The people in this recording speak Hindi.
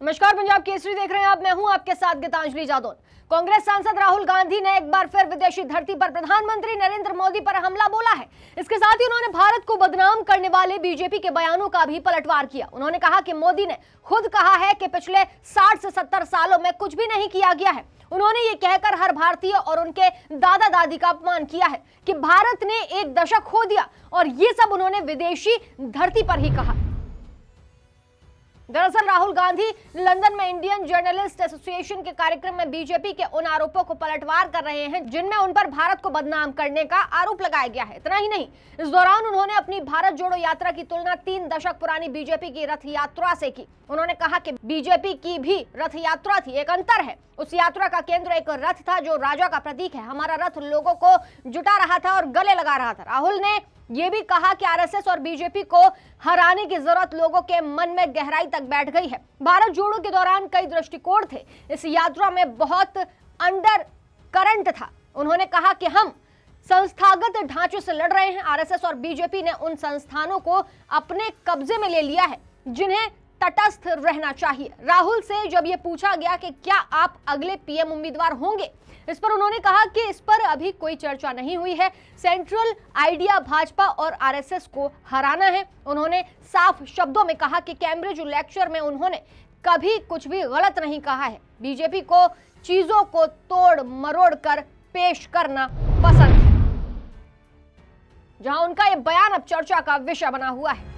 नमस्कार, पंजाब केसरी देख रहे हैं आप। मैं हूं आपके साथ गीतांजलि जादौन। कांग्रेस सांसद राहुल गांधी ने एक बार फिर विदेशी धरती पर प्रधानमंत्री नरेंद्र मोदी पर हमला बोला है। इसके साथ ही उन्होंने भारत को बदनाम करने वाले बीजेपी के बयानों का भी पलटवार किया। उन्होंने कहा कि मोदी ने खुद कहा है कि पिछले 60 से 70 सालों में कुछ भी नहीं किया गया है। उन्होंने ये कहकर हर भारतीय और उनके दादा दादी का अपमान किया है कि भारत ने एक दशक खो दिया, और ये सब उन्होंने विदेशी धरती पर ही कहा। दरअसल राहुल गांधी लंदन में इंडियन जर्नलिस्ट एसोसिएशन के कार्यक्रम में बीजेपी के उन आरोपों को पलटवार कर रहे हैं जिनमें उन पर भारत को बदनाम करने का आरोप लगाया गया है। इतना ही नहीं, इस दौरान उन्होंने अपनी भारत जोड़ो यात्रा की तुलना 3 दशक पुरानी बीजेपी की रथ यात्रा से की। उन्होंने कहा कि बीजेपी की भी रथ यात्रा थी, एक अंतर है। उस यात्रा का केंद्र एक रथ था जो राजा का प्रतीक है। हमारा रथ लोगों को जुटा रहा था और गले लगा रहा था। राहुल ने यह भी कहा कि आरएसएस और बीजेपी को हराने की जरूरत लोगों के मन में गहराई तक बैठ गई है। भारत जोड़ो के दौरान कई दृष्टिकोण थे। इस यात्रा में बहुत अंडर करंट था। उन्होंने कहा कि हम संस्थागत ढांचों से लड़ रहे हैं। आरएसएस और बीजेपी ने उन संस्थानों को अपने कब्जे में ले लिया है जिन्हें तटस्थ रहना चाहिए। राहुल से जब यह पूछा गया कि क्या आप अगले पीएम उम्मीदवार होंगे, इस पर उन्होंने कहा कि इस पर अभी कोई चर्चा नहीं हुई है। सेंट्रल आइडिया भाजपा और आरएसएस को हराना है। उन्होंने साफ शब्दों में कहा कि कैम्ब्रिज लेक्चर में उन्होंने कभी कुछ भी गलत नहीं कहा है। बीजेपी को चीजों को तोड़ मरोड़ कर पेश करना पसंद है, जहां उनका यह बयान अब चर्चा का विषय बना हुआ है।